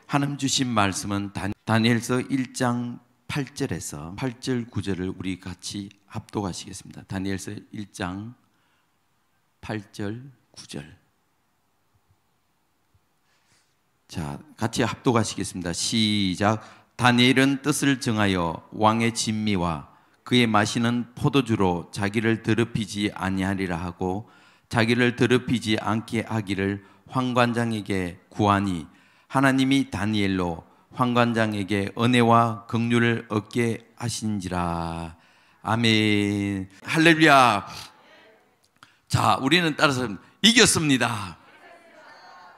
하나님 주신 말씀은 다니엘서 1장 8절에서 8절 9절을 우리 같이 합독하시겠습니다. 다니엘서 1장 8절 9절. 자, 같이 합독하시겠습니다. 시작. 다니엘은 뜻을 정하여 왕의 진미와 그의 마시는 포도주로 자기를 더럽히지 아니하리라 하고 자기를 더럽히지 않게 하기를 환관장에게 구하니 하나님이 다니엘로 환관장에게 은혜와 긍휼을 얻게 하신지라. 아멘. 할렐루야. 자, 우리는 따라서 이겼습니다.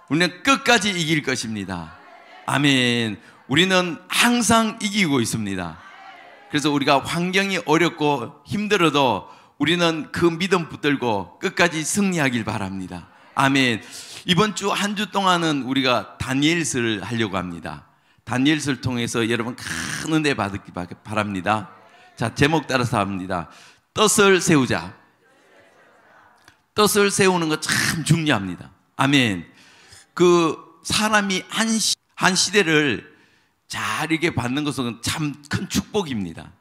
우리는 끝까지 이길 것입니다. 아멘. 우리는 항상 이기고 있습니다. 그래서 우리가 환경이 어렵고 힘들어도 우리는 그 믿음 붙들고 끝까지 승리하길 바랍니다. 아멘. 이번 주 한 주 동안은 우리가 다니엘서를 하려고 합니다. 다니엘서를 통해서 여러분 큰 은혜 받기 바랍니다. 자, 제목 따라서 합니다. 뜻을 세우자. 뜻을 세우는 거 참 중요합니다. 아멘. 그 사람이 한 시대를 잘 이렇게 받는 것은 참 큰 축복입니다.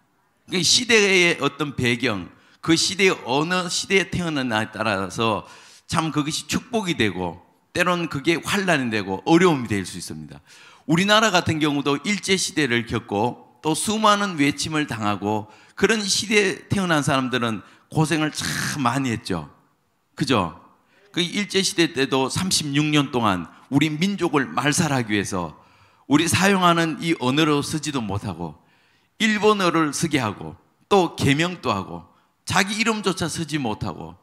시대의 어떤 배경, 그 시대의 어느 시대에 태어났냐에 따라서 참 그것이 축복이 되고 때로는 그게 환난이 되고 어려움이 될 수 있습니다. 우리나라 같은 경우도 일제시대를 겪고 또 수많은 외침을 당하고 그런 시대에 태어난 사람들은 고생을 참 많이 했죠. 그죠? 그 일제시대 때도 36년 동안 우리 민족을 말살하기 위해서 우리 사용하는 이 언어로 쓰지도 못하고 일본어를 쓰게 하고 또 개명도 하고 자기 이름조차 쓰지 못하고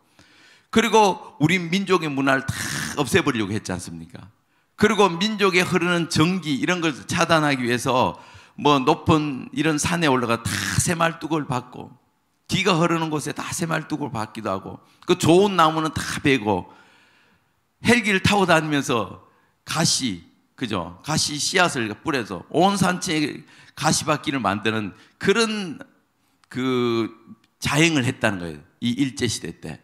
그리고 우리 민족의 문화를 다 없애버리려고 했지 않습니까? 그리고 민족에 흐르는 전기 이런 걸 차단하기 위해서 뭐 높은 이런 산에 올라가 다 새말뚝을 박고 기가 흐르는 곳에 다 새말뚝을 박기도 하고 그 좋은 나무는 다 베고 헬기를 타고 다니면서 그죠? 가시 씨앗을 뿌려서 온 산체에 가시밭길을 만드는 그런 그 자행을 했다는 거예요. 이 일제시대 때.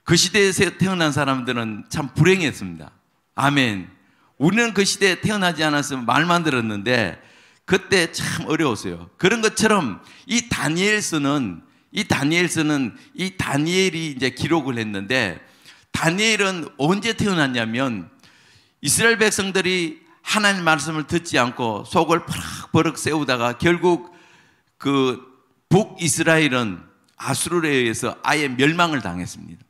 그 시대에서 태어난 사람들은 참 불행했습니다. 아멘. 우리는 그 시대에 태어나지 않았으면 말만 들었는데 그때 참 어려웠어요. 그런 것처럼 이 다니엘서는 이 다니엘이 이제 기록을 했는데 다니엘은 언제 태어났냐면 이스라엘 백성들이 하나님 말씀을 듣지 않고 속을 버럭버럭 세우다가 결국 그 북이스라엘은 아수르에 의해서 아예 멸망을 당했습니다.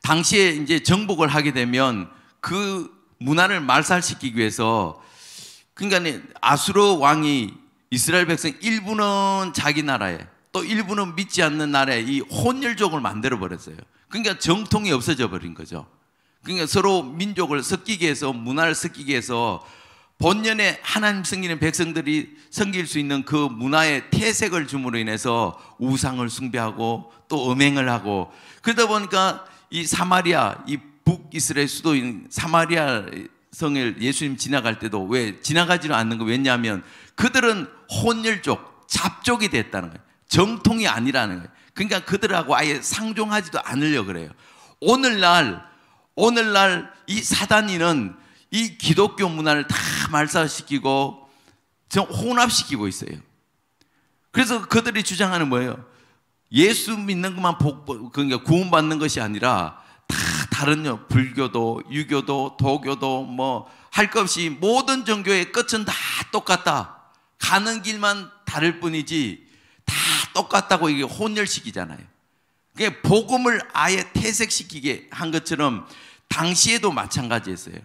당시에 이제 정복을 하게 되면 그 문화를 말살시키기 위해서 그러니까 아수르 왕이 이스라엘 백성 일부는 자기 나라에 또 일부는 믿지 않는 나라에 이 혼혈족을 만들어 버렸어요. 그러니까 정통이 없어져 버린 거죠. 그러니까 서로 민족을 섞이게 해서 문화를 섞이게 해서 본연의 하나님 섬기는 백성들이 섬길 수 있는 그 문화의 태색을 줌으로 인해서 우상을 숭배하고 또 음행을 하고 그러다 보니까 이 사마리아, 이 북이스라엘 수도인 사마리아 성을 예수님 지나갈 때도 왜 지나가지는 않는 거 왜냐하면 그들은 혼혈족, 잡족이 됐다는 거예요. 정통이 아니라는 거예요. 그러니까 그들하고 아예 상종하지도 않으려고 그래요. 오늘날 이 사단이는 이 기독교 문화를 다 말살시키고 혼합시키고 있어요. 그래서 그들이 주장하는 뭐예요? 예수 믿는 것만 그러니까 구원받는 것이 아니라 다 다른 불교도, 유교도, 도교도 뭐 할 것 없이 모든 종교의 끝은 다 똑같다. 가는 길만 다를 뿐이지 다 똑같다고 이게 혼혈시키잖아요. 그게 복음을 아예 퇴색시키게 한 것처럼 당시에도 마찬가지였어요.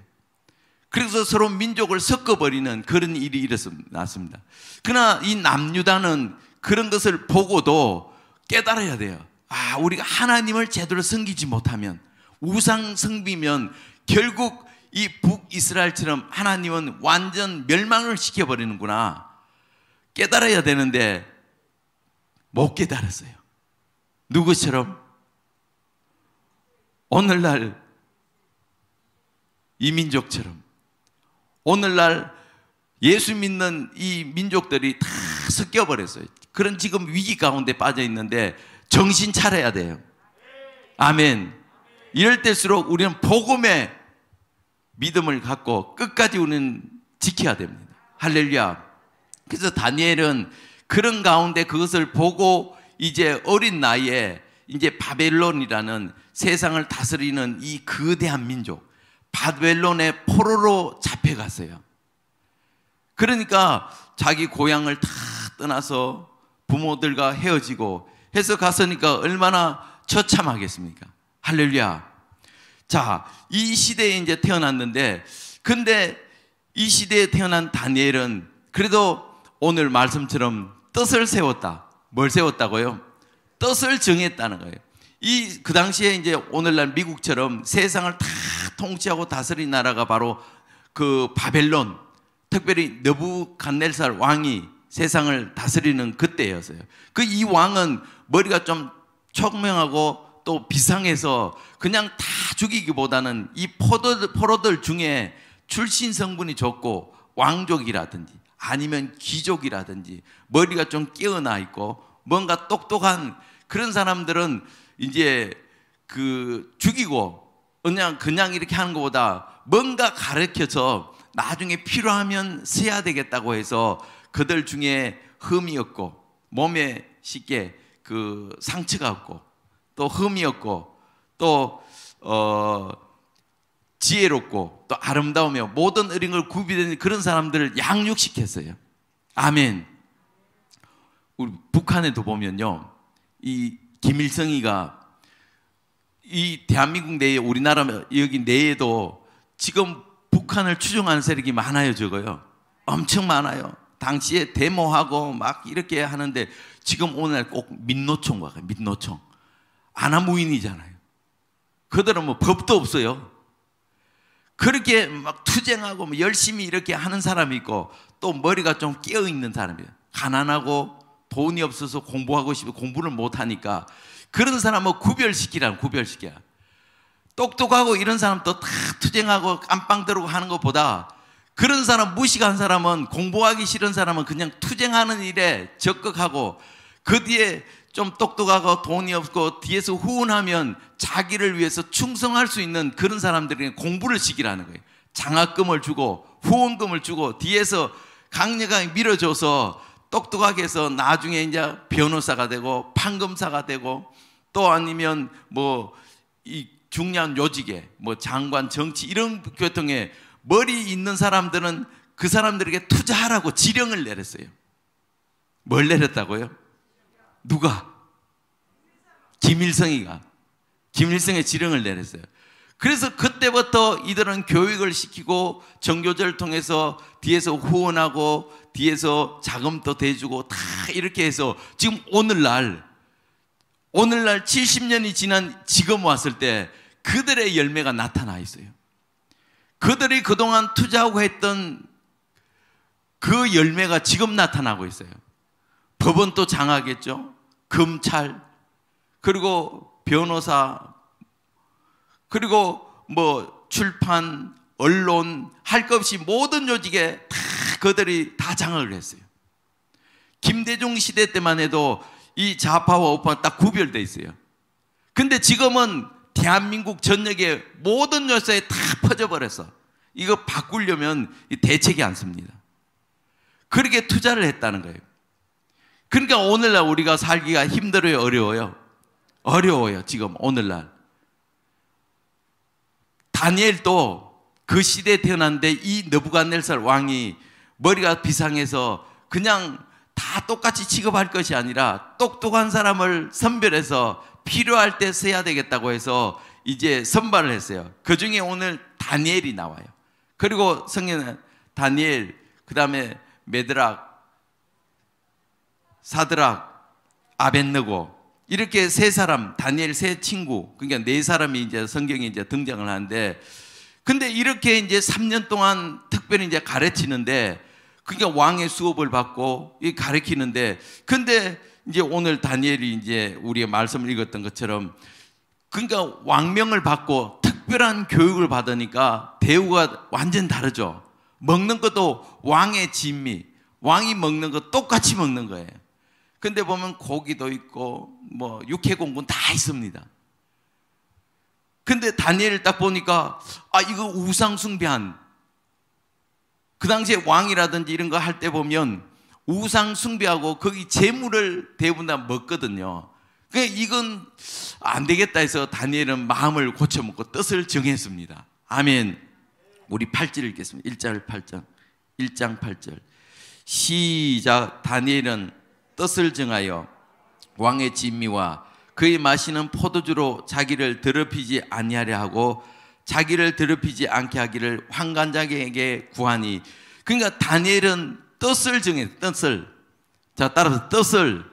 그래서 서로 민족을 섞어버리는 그런 일이 일어났습니다. 그러나 이 남유다는 그런 것을 보고도 깨달아야 돼요. 아, 우리가 하나님을 제대로 섬기지 못하면 우상 섬기면 결국 이 북이스라엘처럼 하나님은 완전 멸망을 시켜버리는구나. 깨달아야 되는데 못 깨달았어요. 누구처럼? 오늘날 이 민족처럼 오늘날 예수 믿는 이 민족들이 다 섞여버렸어요. 그런 지금 위기 가운데 빠져 있는데 정신 차려야 돼요. 아멘. 이럴 때일수록 우리는 복음에 믿음을 갖고 끝까지 우리는 지켜야 됩니다. 할렐루야. 그래서 다니엘은 그런 가운데 그것을 보고 이제 어린 나이에 이제 바벨론이라는 세상을 다스리는 이 거대한 민족, 바벨론의 포로로 잡혀갔어요. 그러니까 자기 고향을 다 떠나서 부모들과 헤어지고 해서 갔으니까 얼마나 처참하겠습니까? 할렐루야. 자, 이 시대에 이제 태어났는데, 근데 이 시대에 태어난 다니엘은 그래도 오늘 말씀처럼 뜻을 세웠다. 뭘 세웠다고요? 뜻을 정했다는 거예요. 그 당시에 이제 오늘날 미국처럼 세상을 다 통치하고 다스린 나라가 바로 그 바벨론, 특별히 느부갓네살 왕이 세상을 다스리는 그때였어요. 그 이 왕은 머리가 좀 총명하고 또 비상해서 그냥 다 죽이기보다는 이 포로들 중에 출신 성분이 좋고 왕족이라든지 아니면 귀족이라든지 머리가 좀 깨어나 있고 뭔가 똑똑한 그런 사람들은 이제 그 죽이고 그냥 이렇게 하는 것보다 뭔가 가르쳐서 나중에 필요하면 써야 되겠다고 해서 그들 중에 흠이 없고 몸에 쉽게 그 상처가 없고 또 흠이 없고 또 지혜롭고 또 아름다우며 모든 어린 걸 구비되는 그런 사람들을 양육시켰어요. 아멘. 우리 북한에도 보면요, 이 김일성이가 이 대한민국 내에 우리나라 여기 내에도 지금 북한을 추종하는 세력이 많아요. 적어요. 엄청 많아요. 당시에 데모하고 막 이렇게 하는데 지금 오늘 꼭 민노총과 같아요. 민노총. 아나무인이잖아요. 그들은 뭐 법도 없어요. 그렇게 막 투쟁하고 뭐 열심히 이렇게 하는 사람이 있고 또 머리가 좀 깨어있는 사람이에요. 가난하고 돈이 없어서 공부하고 싶어 공부를 못하니까 그런 사람은 구별시키라. 똑똑하고 이런 사람도 다 투쟁하고 깜빵 들고 하는 것보다 그런 사람 무식한 사람은 공부하기 싫은 사람은 그냥 투쟁하는 일에 적극하고 그 뒤에 좀 똑똑하고 돈이 없고 뒤에서 후원하면 자기를 위해서 충성할 수 있는 그런 사람들에게 공부를 시키라는 거예요. 장학금을 주고 후원금을 주고 뒤에서 강력하게 밀어줘서 똑똑하게 해서 나중에 이제 변호사가 되고 판검사가 되고 또 아니면 뭐 이 중요한 요직에 뭐 장관 정치 이런 교통에 머리 있는 사람들은 그 사람들에게 투자하라고 지령을 내렸어요. 뭘 내렸다고요? 누가? 김일성이가. 김일성의 지령을 내렸어요. 그래서 그때부터 이들은 교육을 시키고 정교제를 통해서 뒤에서 후원하고 뒤에서 자금도 대주고 다 이렇게 해서 지금 오늘날 70년이 지난 지금 왔을 때 그들의 열매가 나타나 있어요. 그들이 그동안 투자하고 했던 그 열매가 지금 나타나고 있어요. 법은 또 장하겠죠. 검찰, 그리고 변호사, 그리고 뭐 출판, 언론, 할 것 없이 모든 조직에 다 그들이 다 장악을 했어요. 김대중 시대 때만 해도 이 좌파와 우파가 딱 구별되어 있어요. 근데 지금은 대한민국 전역에 모든 요소에 다 퍼져버렸어. 이거 바꾸려면 대책이 않습니다. 그렇게 투자를 했다는 거예요. 그러니까 오늘날 우리가 살기가 힘들어요, 어려워요? 어려워요, 지금 오늘날. 다니엘도 그 시대에 태어났는데 이 느부갓네살 왕이 머리가 비상해서 그냥 다 똑같이 취급할 것이 아니라 똑똑한 사람을 선별해서 필요할 때 써야 되겠다고 해서 이제 선발을 했어요. 그 중에 오늘 다니엘이 나와요. 그리고 성경은 다니엘, 그 다음에 메드락, 사드락, 아벳느고 이렇게 세 사람, 다니엘 세 친구, 그러니까 네 사람이 이제 성경에 이제 등장을 하는데, 근데 이렇게 이제 3년 동안 특별히 이제 가르치는데, 그러니까 왕의 수업을 받고 가르치는데, 근데 이제 오늘 다니엘이 이제 우리의 말씀을 읽었던 것처럼, 그러니까 왕명을 받고 특별한 교육을 받으니까 대우가 완전 다르죠. 먹는 것도 왕의 진미, 왕이 먹는 거 똑같이 먹는 거예요. 근데 보면 고기도 있고 뭐 육해공군 다 있습니다. 근데 다니엘을 딱 보니까 이거 우상 숭배한, 그 당시에 왕이라든지 이런 거 할 때 보면 우상 숭배하고 거기 재물을 대부분 다 먹거든요. 그러니까 이건 안 되겠다 해서 다니엘은 마음을 고쳐먹고 뜻을 정했습니다. 아멘. 우리 8절 읽겠습니다. 1장 8절. 1장 8절. 시작. 다니엘은 뜻을 정하여 왕의 진미와 그의 마시는 포도주로 자기를 더럽히지 아니하려 하고 자기를 더럽히지 않게 하기를 환관장에게 구하니. 그러니까 다니엘은 뜻을 정해. 뜻을. 자, 따라서 뜻을.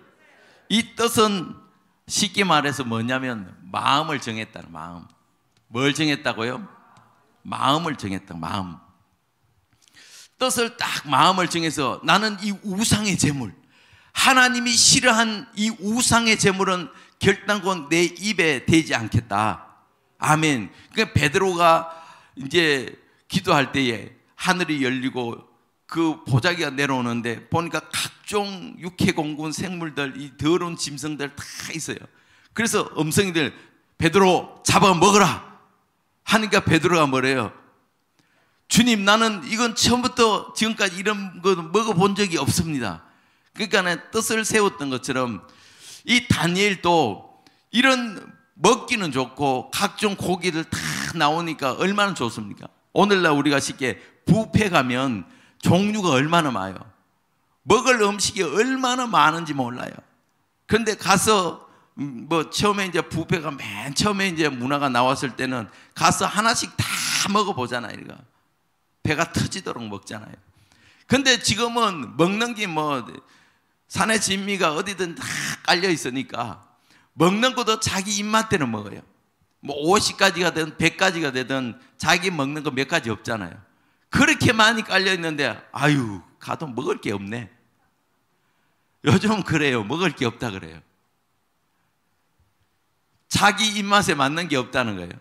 이 뜻은 쉽게 말해서 뭐냐면 마음을 정했다는, 마음. 뭘 정했다고요? 마음을 정했다. 마음. 뜻을 딱 마음을 정해서 나는 이 우상의 제물, 하나님이 싫어한 이 우상의 제물은 결단코 내 입에 대지 않겠다. 아멘. 그러니까 베드로가 이제 기도할 때에 하늘이 열리고 그 보자기가 내려오는데 보니까 각종 육해공군 생물들, 이 더러운 짐승들 다 있어요. 그래서 음성이들 베드로 잡아 먹어라 하니까 베드로가 뭐래요? 주님, 나는 이건 처음부터 지금까지 이런 거 먹어본 적이 없습니다. 그러니까 뜻을 세웠던 것처럼 이 다니엘도 이런 먹기는 좋고 각종 고기들 다 나오니까 얼마나 좋습니까? 오늘날 우리가 쉽게 뷔페 가면 종류가 얼마나 많아요. 먹을 음식이 얼마나 많은지 몰라요. 그런데 가서 처음에 이제 뷔페가 맨 처음에 이제 문화가 나왔을 때는 가서 하나씩 다 먹어보잖아요. 배가 터지도록 먹잖아요. 근데 지금은 먹는 게 산의 진미가 어디든 다 깔려 있으니까 먹는 것도 자기 입맛대로 먹어요. 50가지가 되든 100가지가 되든 자기 먹는 거 몇 가지 없잖아요. 그렇게 많이 깔려 있는데 가도 먹을 게 없네. 요즘 그래요. 먹을 게 없다 그래요. 자기 입맛에 맞는 게 없다는 거예요.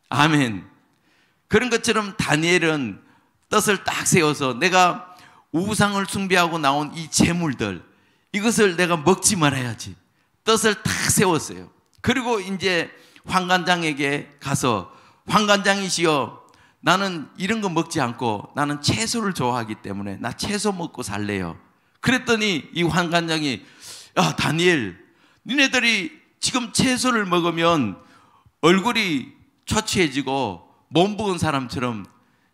아멘. 그런 것처럼 다니엘은 뜻을 딱 세워서 내가 우상을 숭배하고 나온 이 재물들, 이것을 내가 먹지 말아야지. 뜻을 딱 세웠어요. 그리고 이제 환관장에게 가서 환관장이시여, 나는 이런 거 먹지 않고 나는 채소를 좋아하기 때문에 나 채소 먹고 살래요. 그랬더니 이 환관장이, 야 다니엘, 니네들이 지금 채소를 먹으면 얼굴이 초췌해지고 몸부은 사람처럼,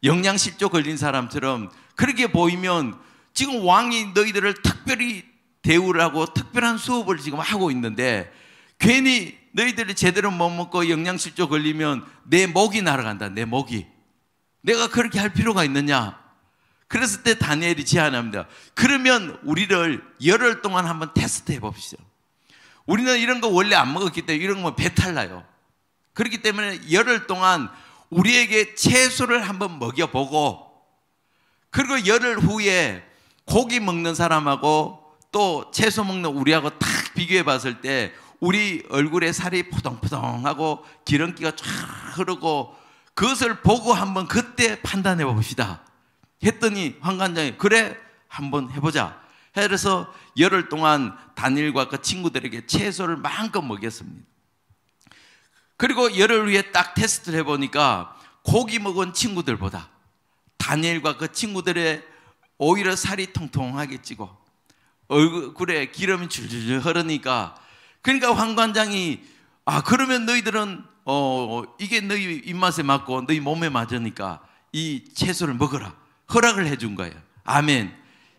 영양실조 걸린 사람처럼 그렇게 보이면 지금 왕이 너희들을 특별히 대우를 하고 특별한 수업을 지금 하고 있는데 괜히 너희들이 제대로 못 먹고 영양실조 걸리면 내 목이 날아간다. 내 목이. 내가 그렇게 할 필요가 있느냐? 그랬을 때 다니엘이 제안합니다. 그러면 우리를 열흘 동안 한번 테스트 해봅시다. 우리는 이런 거 원래 안 먹었기 때문에 이런 거 배탈 나요. 그렇기 때문에 열흘 동안 우리에게 채소를 한번 먹여보고, 그리고 열흘 후에 고기 먹는 사람하고 또 채소 먹는 우리하고 딱 비교해 봤을 때 우리 얼굴에 살이 포동포동하고 기름기가 쫙 흐르고 그것을 보고 한번 그때 판단해 봅시다 했더니 환관장이 그래 한번 해보자 해서 열흘 동안 다니엘과 그 친구들에게 채소를 마음껏 먹였습니다. 그리고 열흘 후에 딱 테스트를 해보니까 고기 먹은 친구들보다 다니엘과 그 친구들의 오히려 살이 통통하게 찌고 얼굴에 기름이 줄줄 흐르니까, 그러니까 환관장이 그러면 너희들은 이게 너희 입맛에 맞고 너희 몸에 맞으니까 이 채소를 먹어라 허락을 해준 거예요. 아멘.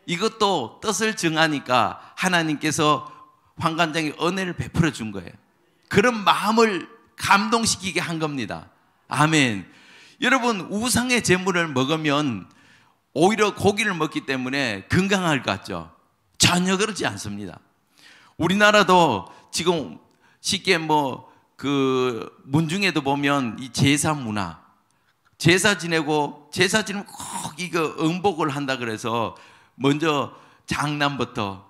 이것도 뜻을 정하니까 하나님께서 환관장에 은혜를 베풀어 준 거예요. 그런 마음을 감동시키게 한 겁니다. 아멘. 여러분, 우상의 제물을 먹으면 오히려 고기를 먹기 때문에 건강할 것 같죠? 전혀 그렇지 않습니다. 우리나라도 지금 쉽게 그 문중에도 보면 이 제사 문화, 제사 지내면 꼭 이거 응복을 한다 그래서 먼저 장남부터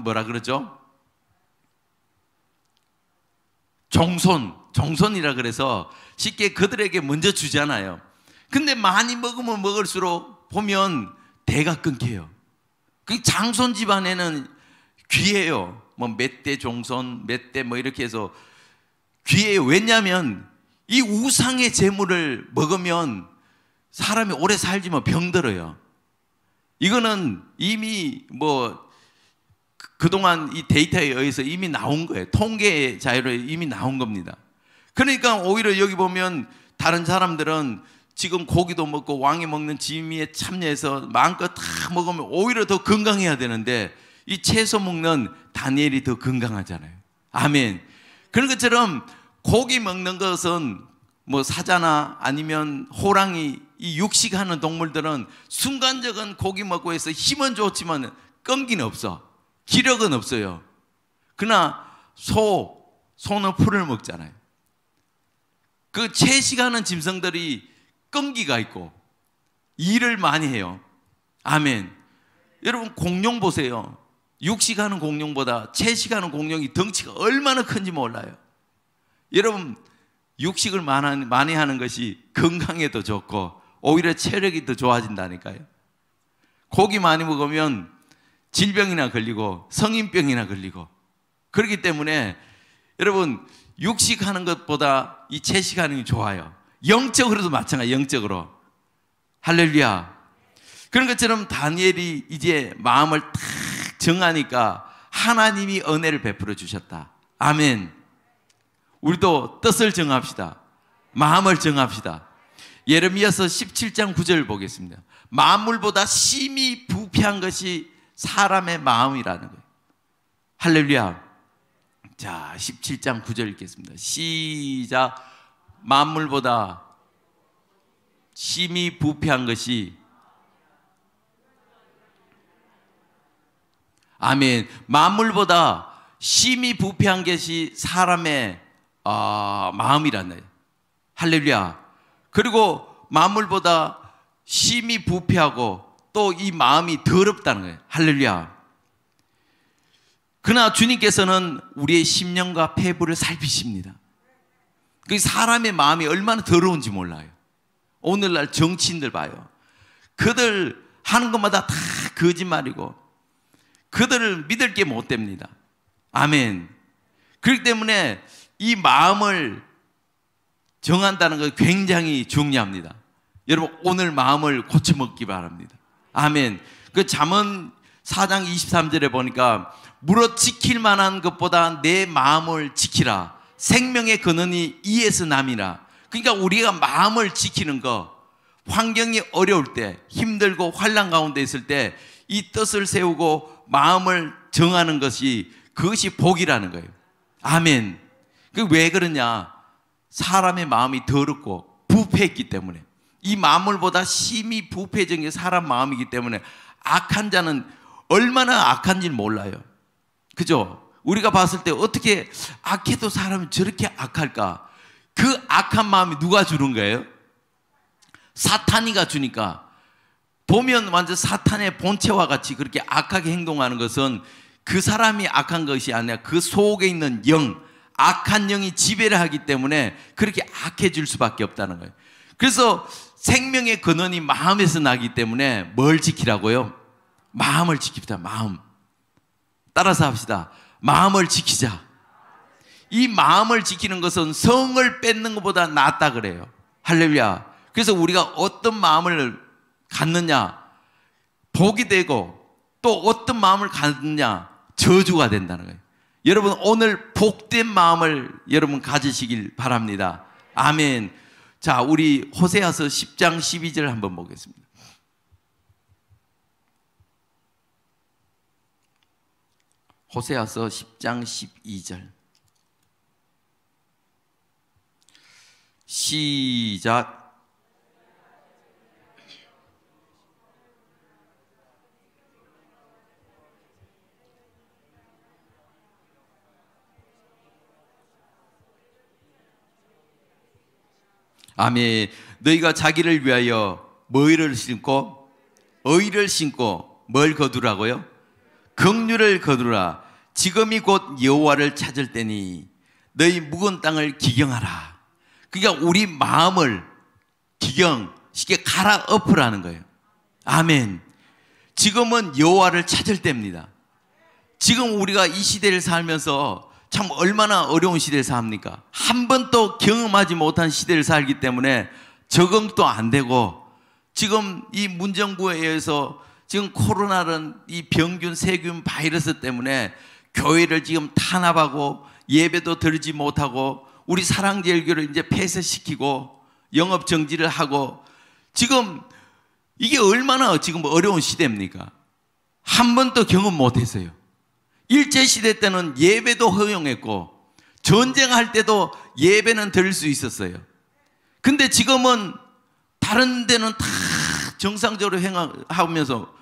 뭐라 그러죠? 종손이라 그래서 쉽게 그들에게 먼저 주잖아요. 근데 많이 먹으면 먹을수록 보면 대가 끊겨요. 그 장손 집안에는 귀해요. 몇 대 종손, 몇 대 이렇게 해서 귀해요. 왜냐하면 이 우상의 재물을 먹으면 사람이 오래 살지만 병들어요. 이거는 이미 그동안 이 데이터에 의해서 이미 나온 거예요. 통계 자료로 이미 나온 겁니다. 그러니까 오히려 여기 보면 다른 사람들은 지금 고기도 먹고 왕이 먹는 지미에 참여해서 마음껏 다 먹으면 오히려 더 건강해야 되는데 이 채소 먹는 다니엘이 더 건강하잖아요. 아멘. 그런 것처럼 고기 먹는 것은 사자나 아니면 호랑이, 이 육식하는 동물들은 순간적인 고기 먹고 해서 힘은 좋지만 끈기는 없어. 기력은 없어요. 그러나 소는 풀을 먹잖아요. 그 채식하는 짐승들이 끈기가 있고 일을 많이 해요. 아멘. 여러분 공룡 보세요. 육식하는 공룡보다 채식하는 공룡이 덩치가 얼마나 큰지 몰라요. 여러분 육식을 많이 하는 것이 건강에도 좋고 오히려 체력이 더 좋아진다니까요. 고기 많이 먹으면 질병이나 걸리고 성인병이나 걸리고 그렇기 때문에 여러분 육식하는 것보다 이 채식하는 게 좋아요. 영적으로도 마찬가지예요. 영적으로. 할렐루야. 그런 것처럼 다니엘이 이제 마음을 탁 정하니까 하나님이 은혜를 베풀어 주셨다. 아멘. 우리도 뜻을 정합시다. 마음을 정합시다. 예레미야서 17장 9절을 보겠습니다. 만물보다 심히 부패한 것이 사람의 마음이라는 거예요. 할렐루야. 자, 17장 9절 읽겠습니다. 시작. 만물보다 심히 부패한 것이, 아멘. 만물보다 심히 부패한 것이 사람의 마음이라는 거예요. 할렐루야. 그리고 만물보다 심히 부패하고 또 이 마음이 더럽다는 거예요. 할렐루야. 그러나 주님께서는 우리의 심령과 폐부를 살피십니다. 그 사람의 마음이 얼마나 더러운지 몰라요. 오늘날 정치인들 봐요. 그들 하는 것마다 다 거짓말이고 그들을 믿을 게 못 됩니다. 아멘. 그렇기 때문에 이 마음을 정한다는 것 굉장히 중요합니다. 여러분 오늘 마음을 고쳐먹기 바랍니다. 아멘. 그 잠언 4장 23절에 보니까 물어 지킬 만한 것보다 내 마음을 지키라. 생명의 근원이 이에서 남이라. 그러니까 우리가 마음을 지키는 거, 환경이 어려울 때, 힘들고 환난 가운데 있을 때 이 뜻을 세우고 마음을 정하는 것이, 그것이 복이라는 거예요. 아멘. 그 왜 그러냐? 사람의 마음이 더럽고 부패했기 때문에, 이 만물보다 심히 부패적인 게 사람 마음이기 때문에 악한 자는 얼마나 악한지 몰라요. 그죠? 우리가 봤을 때 어떻게 악해도 사람이 저렇게 악할까? 그 악한 마음이 누가 주는 거예요? 사탄이가 주니까. 보면 완전 사탄의 본체와 같이 그렇게 악하게 행동하는 것은 그 사람이 악한 것이 아니라 그 속에 있는 영, 악한 영이 지배를 하기 때문에 그렇게 악해질 수밖에 없다는 거예요. 그래서 생명의 근원이 마음에서 나기 때문에 뭘 지키라고요? 마음을 지킵니다. 마음. 따라서 합시다. 마음을 지키자. 이 마음을 지키는 것은 성을 뺏는 것보다 낫다 그래요. 할렐루야. 그래서 우리가 어떤 마음을 갖느냐, 복이 되고, 또 어떤 마음을 갖느냐, 저주가 된다는 거예요. 여러분 오늘 복된 마음을 여러분 가지시길 바랍니다. 아멘. 자, 우리 호세아서 10장 12절 한번 보겠습니다. 호세아서 10장 12절 시작. 아멘. 너희가 자기를 위하여 뭐를 심고 의를 심고 뭘 거두라고요? 긍휼을 거두라. 지금이 곧 여호와를 찾을 때니 너희 묵은 땅을 기경하라. 그러니까 우리 마음을 쉽게 갈아엎으라는 거예요. 아멘. 지금은 여호와를 찾을 때입니다. 지금 우리가 이 시대를 살면서 참 얼마나 어려운 시대를 삽니까? 한 번도 경험하지 못한 시대를 살기 때문에 적응도 안 되고, 지금 이 문정부에 의해서 지금 코로나는 이 병균, 세균, 바이러스 때문에 교회를 지금 탄압하고 예배도 드리지 못하고 우리 사랑제일교를 이제 폐쇄시키고 영업 정지를 하고, 지금 이게 얼마나 지금 어려운 시대입니까? 한 번도 경험 못했어요. 일제시대 때는 예배도 허용했고 전쟁할 때도 예배는 드릴 수 있었어요. 근데 지금은 다른 데는 다 정상적으로 행하면서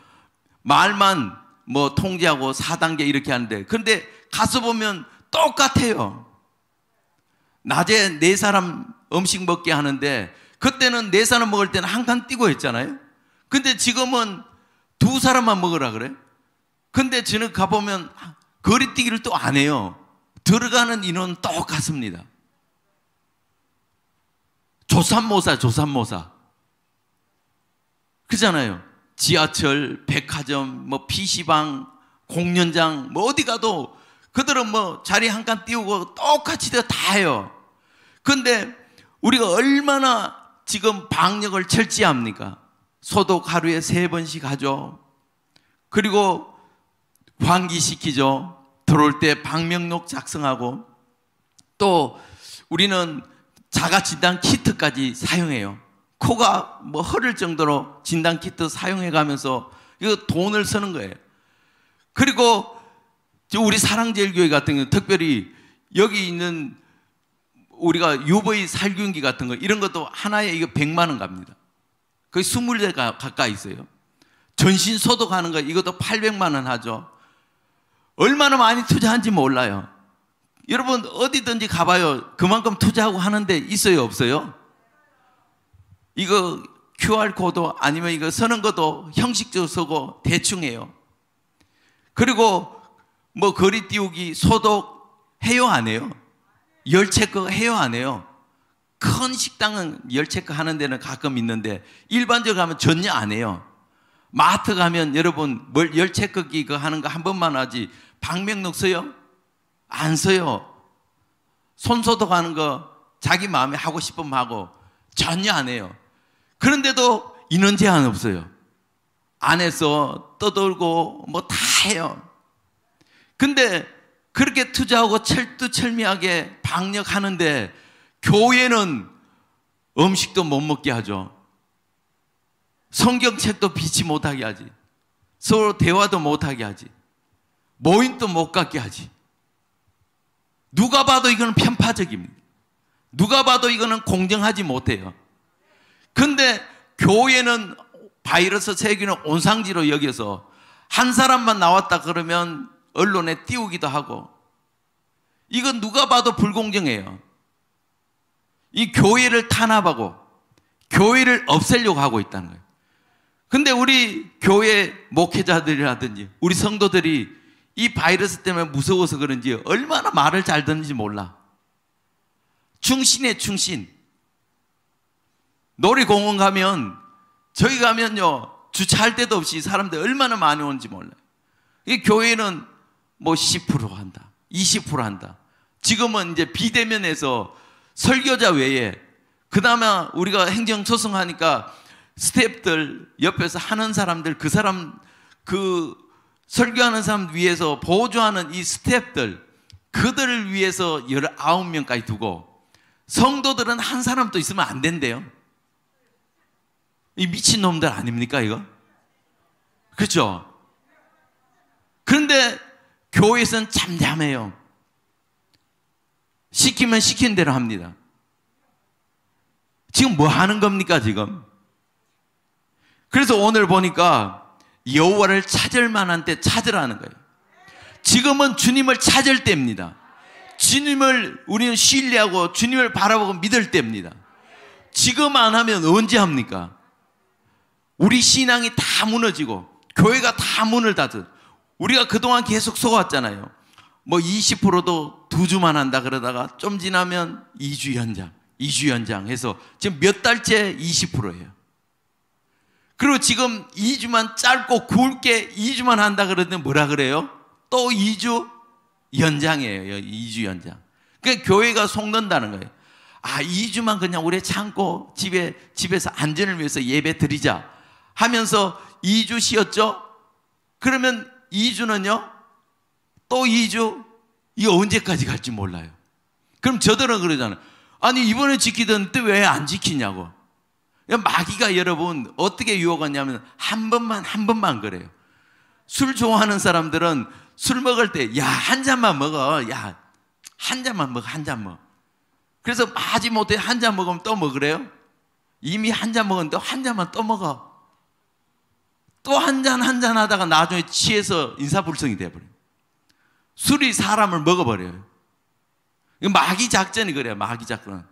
말만 뭐 통제하고 4단계 이렇게 하는데, 근데 가서 보면 똑같아요. 낮에 4사람 음식 먹게 하는데 그때는 4사람 먹을 때는 한 칸 띄고 했잖아요. 근데 지금은 2사람만 먹으라 그래. 근데 저는 가보면 거리뛰기를 또 안 해요. 들어가는 인원은 똑같습니다. 조삼모사 그잖아요. 지하철, 백화점, 뭐 PC방, 공연장, 뭐 어디 가도 그들은 뭐 자리 한 칸 띄우고 똑같이 다 해요. 근데 우리가 얼마나 지금 방역을 철저합니까? 소독 하루에 3번씩 하죠. 그리고 환기시키죠. 들어올 때 방명록 작성하고, 또 우리는 자가 진단 키트까지 사용해요. 코가 뭐 허를 정도로 진단 키트 사용해 가면서 이거 돈을 쓰는 거예요. 그리고 우리 사랑제일교회 같은 경우 특별히 여기 있는 우리가 UV 살균기 같은 거 이런 것도 하나에 이거 100만 원 갑니다. 거의 20대 가까이 있어요. 전신 소독하는 거 이것도 800만 원 하죠. 얼마나 많이 투자한지 몰라요. 여러분 어디든지 가봐요. 그만큼 투자하고 하는데 있어요, 없어요? 이거 QR코드 아니면 이거 쓰는 것도 형식적으로 쓰고 대충 해요. 그리고 뭐 거리 띄우기, 소독 해요, 안 해요? 열 체크 해요, 안 해요? 큰 식당은 열 체크 하는 데는 가끔 있는데 일반적으로 가면 전혀 안 해요. 마트 가면 여러분 열 체크기 그거 하는 거 한 번만 하지 방명록 써요? 안 써요. 손소독 하는 거 자기 마음에 하고 싶으면 하고 전혀 안 해요. 그런데도 인원 제한 없어요. 안에서 떠돌고 뭐 다 해요. 근데 그렇게 투자하고 철두철미하게 방역하는데 교회는 음식도 못 먹게 하죠. 성경책도 비치 못하게 하지. 서로 대화도 못하게 하지. 모임도 못 갖게 하지. 누가 봐도 이거는 편파적입니다. 누가 봐도 이거는 공정하지 못해요. 근데 교회는 바이러스 세균을 온상지로 여겨서 한 사람만 나왔다 그러면 언론에 띄우기도 하고, 이건 누가 봐도 불공정해요. 이 교회를 탄압하고 교회를 없애려고 하고 있다는 거예요. 근데 우리 교회 목회자들이라든지 우리 성도들이 이 바이러스 때문에 무서워서 그런지 얼마나 말을 잘 듣는지 몰라. 충신에 충신. 놀이공원 가면, 저희 가면요 주차할 데도 없이 사람들 얼마나 많이 오는지 몰라요. 이 교회는 뭐 10% 한다, 20% 한다. 지금은 이제 비대면에서 설교자 외에, 그 다음에 우리가 행정소송하니까 스태프들 옆에서 하는 사람들, 그 설교하는 사람 위해서 보조하는 이 스태프들, 그들을 위해서 19명까지 두고, 성도들은 한 사람도 있으면 안 된대요. 이 미친놈들 아닙니까 이거? 그렇죠? 그런데 교회에서는 잠잠해요. 시키면 시킨 대로 합니다. 지금 뭐 하는 겁니까 지금? 그래서 오늘 보니까 여호와를 찾을 만한 때 찾으라는 거예요. 지금은 주님을 찾을 때입니다. 주님을 우리는 신뢰하고 주님을 바라보고 믿을 때입니다. 지금 안 하면 언제 합니까? 우리 신앙이 다 무너지고 교회가 다 문을 닫은, 우리가 그동안 계속 속았잖아요. 뭐 20%도 2주만 한다 그러다가 좀 지나면 2주 연장, 2주 연장 해서 지금 몇 달째 20%예요. 그리고 지금 2주만 짧고 굵게 2주만 한다 그러는데 뭐라 그래요? 또 2주? 연장이에요. 2주 연장. 그러니까 교회가 속는다는 거예요. 아, 2주만 그냥 우리 참고 집에서 안전을 위해서 예배 드리자 하면서 2주 쉬었죠? 그러면 2주는요? 또 2주? 이거 언제까지 갈지 몰라요. 그럼 저들은 그러잖아요. 아니, 이번에 지키던 때 왜 안 지키냐고. 마귀가 여러분 어떻게 유혹하냐면 한 번만 그래요. 술 좋아하는 사람들은 술 먹을 때 야, 한 잔만 먹어. 야, 한 잔만 먹어. 한 잔 먹어. 그래서 마지못해 한 잔 먹으면 또 먹으래요? 이미 한 잔 먹었는데 한 잔만 또 먹어. 또 한 잔 하다가 나중에 취해서 인사불성이 돼버려요. 술이 사람을 먹어버려요. 마귀 작전이 그래요. 마귀 작전.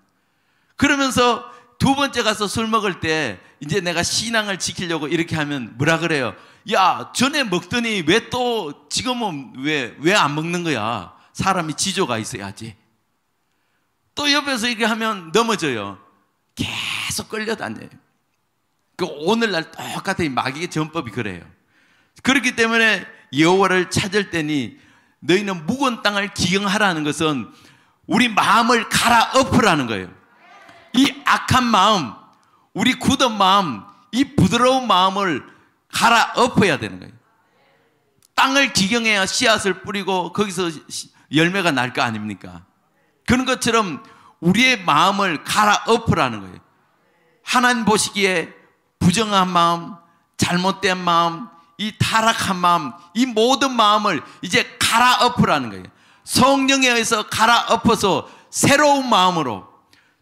그러면서 두 번째 가서 술 먹을 때 이제 내가 신앙을 지키려고 이렇게 하면 뭐라 그래요? 야, 전에 먹더니 왜 또 지금은 왜 안 먹는 거야? 사람이 지조가 있어야지. 또 옆에서 이렇게 하면 넘어져요. 계속 끌려다녀요. 그 오늘날 똑같은 마귀의 전법이 그래요. 그렇기 때문에 여호와를 찾을 때니 너희는 묵은 땅을 기경하라는 것은 우리 마음을 갈아엎으라는 거예요. 이 악한 마음, 우리 굳은 마음, 이 부드러운 마음을 갈아엎어야 되는 거예요. 땅을 기경해야 씨앗을 뿌리고 거기서 열매가 날 거 아닙니까? 그런 것처럼 우리의 마음을 갈아엎으라는 거예요. 하나님 보시기에 부정한 마음, 잘못된 마음, 이 타락한 마음, 이 모든 마음을 이제 갈아엎으라는 거예요. 성령에 의해서 갈아엎어서 새로운 마음으로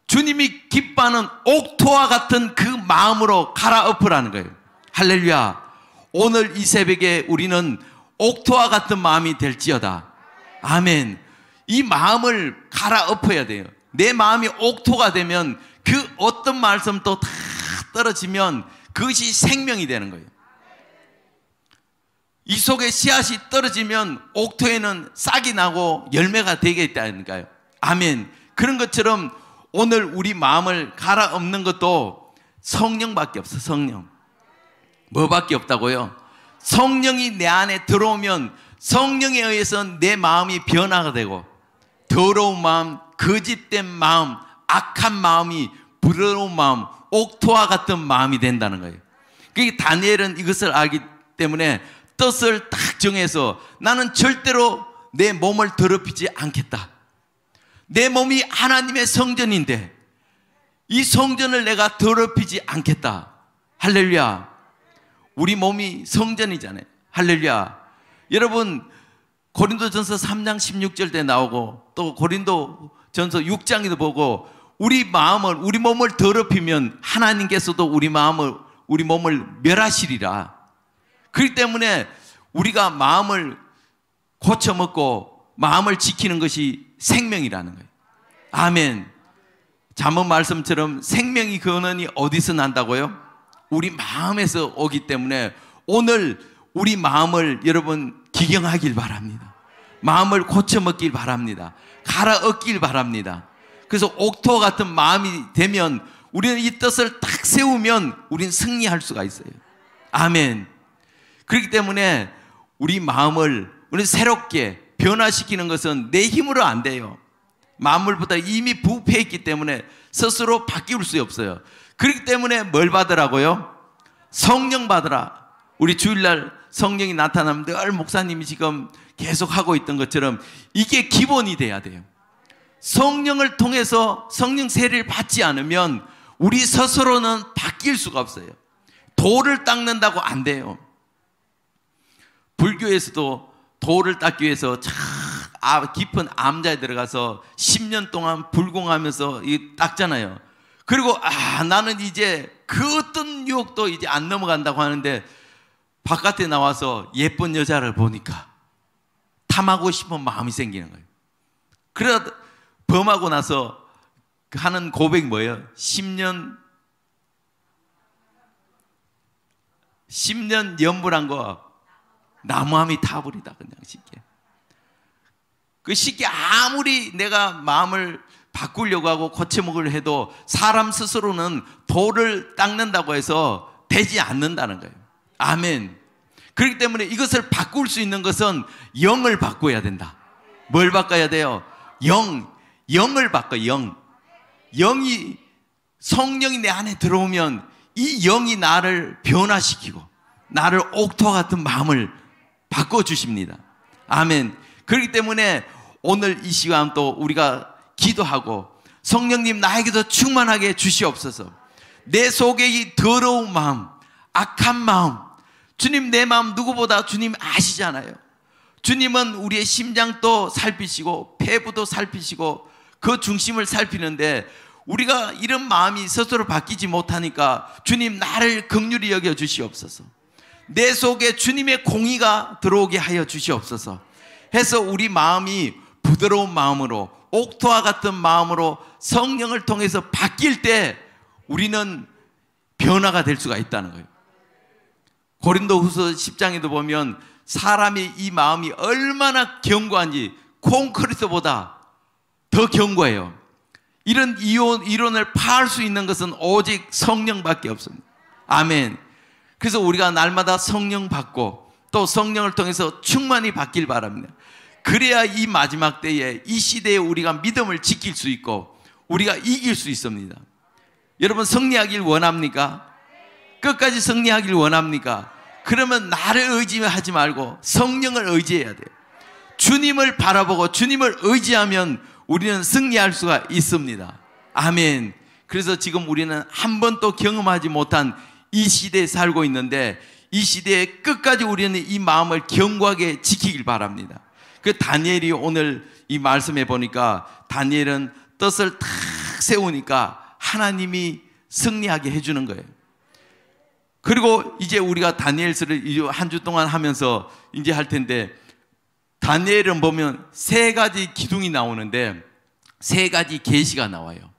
주님이 기뻐하는 옥토와 같은 그 마음으로 갈아엎으라는 거예요. 할렐루야. 오늘 이 새벽에 우리는 옥토와 같은 마음이 될지어다. 아멘. 이 마음을 갈아엎어야 돼요. 내 마음이 옥토가 되면 그 어떤 말씀도 다 떨어지면 그것이 생명이 되는 거예요. 이 속에 씨앗이 떨어지면 옥토에는 싹이 나고 열매가 되겠다니까요. 아멘. 그런 것처럼 오늘 우리 마음을 갈아엎는 것도 성령밖에 없어. 성령. 뭐밖에 없다고요? 성령이 내 안에 들어오면 성령에 의해서 내 마음이 변화가 되고 더러운 마음, 거짓된 마음, 악한 마음이 부드러운 마음, 옥토와 같은 마음이 된다는 거예요. 그러니까 다니엘은 이것을 알기 때문에 뜻을 딱 정해서 나는 절대로 내 몸을 더럽히지 않겠다. 내 몸이 하나님의 성전인데 이 성전을 내가 더럽히지 않겠다. 할렐루야. 우리 몸이 성전이잖아요. 할렐루야. 여러분 고린도전서 3장 16절 때 나오고 또 고린도전서 6장에도 보고 우리 몸을 더럽히면 하나님께서도 우리 몸을 멸하시리라. 그렇기 때문에 우리가 마음을 고쳐먹고 마음을 지키는 것이 생명이라는 거예요. 아멘. 잠언 말씀처럼 생명이 근원이 어디서 난다고요? 우리 마음에서 오기 때문에 오늘 우리 마음을 여러분 기경하길 바랍니다. 마음을 고쳐먹길 바랍니다. 갈아엎길 바랍니다. 그래서 옥토 같은 마음이 되면 우리는 이 뜻을 딱 세우면 우리는 승리할 수가 있어요. 아멘. 그렇기 때문에 우리 마음을 우리 새롭게 변화시키는 것은 내 힘으로 안 돼요. 만물보다 이미 부패해 있기 때문에 스스로 바뀔 수 없어요. 그렇기 때문에 뭘 받으라고요? 성령 받으라. 우리 주일날 성령이 나타나면 늘 목사님이 지금 계속 하고 있던 것처럼 이게 기본이 돼야 돼요. 성령을 통해서 성령 세례를 받지 않으면 우리 스스로는 바뀔 수가 없어요. 돌을 닦는다고 안 돼요. 불교에서도 돌을 닦기 위해서 깊은 암자에 들어가서 10년 동안 불공하면서 닦잖아요. 그리고 나는 이제 그 어떤 유혹도 이제 안 넘어간다고 하는데 바깥에 나와서 예쁜 여자를 보니까 탐하고 싶은 마음이 생기는 거예요. 그래 범하고 나서 하는 고백이 뭐예요? 10년 연불한 거 나무함이 타버리다. 그냥 쉽게. 그 쉽게 아무리 내가 마음을 바꾸려고 하고 고쳐먹으려 해도 사람 스스로는 돌을 닦는다고 해서 되지 않는다는 거예요. 아멘. 그렇기 때문에 이것을 바꿀 수 있는 것은 영을 바꿔야 된다. 뭘 바꿔야 돼요? 영을 바꿔. 영이, 성령이 내 안에 들어오면 이 영이 나를 변화시키고 나를 옥토와 같은 마음을 바꿔주십니다. 아멘. 그렇기 때문에 오늘 이 시간 또 우리가 기도하고, 성령님 나에게도 충만하게 주시옵소서. 내 속에 이 더러운 마음, 악한 마음, 주님 내 마음 누구보다 주님 아시잖아요. 주님은 우리의 심장도 살피시고 폐부도 살피시고 그 중심을 살피는데, 우리가 이런 마음이 스스로 바뀌지 못하니까 주님 나를 긍휼히 여겨 주시옵소서. 내 속에 주님의 공의가 들어오게 하여 주시옵소서 해서 우리 마음이 부드러운 마음으로, 옥토와 같은 마음으로 성령을 통해서 바뀔 때 우리는 변화가 될 수가 있다는 거예요. 고린도후서 10장에도 보면 사람의 이 마음이 얼마나 견고한지 콘크리트보다 더 견고해요. 이런 이론을 파할 수 있는 것은 오직 성령밖에 없습니다. 아멘. 그래서 우리가 날마다 성령 받고 또 성령을 통해서 충만히 받길 바랍니다. 그래야 이 마지막 때에, 이 시대에 우리가 믿음을 지킬 수 있고 우리가 이길 수 있습니다. 여러분 승리하길 원합니까? 끝까지 승리하길 원합니까? 그러면 나를 의지하지 말고 성령을 의지해야 돼요. 주님을 바라보고 주님을 의지하면 우리는 승리할 수가 있습니다. 아멘. 그래서 지금 우리는 한 번도 경험하지 못한 이 시대에 살고 있는데, 이 시대에 끝까지 우리는 이 마음을 견고하게 지키길 바랍니다. 그 다니엘이 오늘 이 말씀해 보니까, 다니엘은 뜻을 탁 세우니까 하나님이 승리하게 해주는 거예요. 그리고 이제 우리가 다니엘서를 한 주 동안 하면서 이제 할 텐데, 다니엘은 보면 세 가지 기둥이 나오는데 세 가지 계시가 나와요.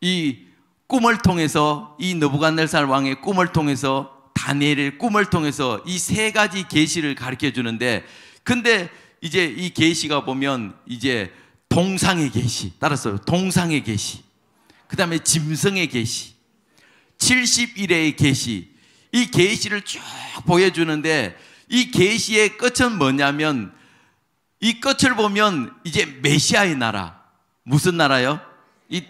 이 꿈을 통해서, 이 느부갓네살 왕의 꿈을 통해서, 다니엘의 꿈을 통해서 이 세 가지 계시를 가르쳐 주는데, 근데 이제 이 계시가 보면 이제 동상의 계시, 따라서 동상의 계시, 그 다음에 짐승의 계시, 70일의 계시, 이 계시를 쭉 보여주는데, 이 계시의 끝은 뭐냐면, 이 끝을 보면 이제 메시아의 나라, 무슨 나라요? 이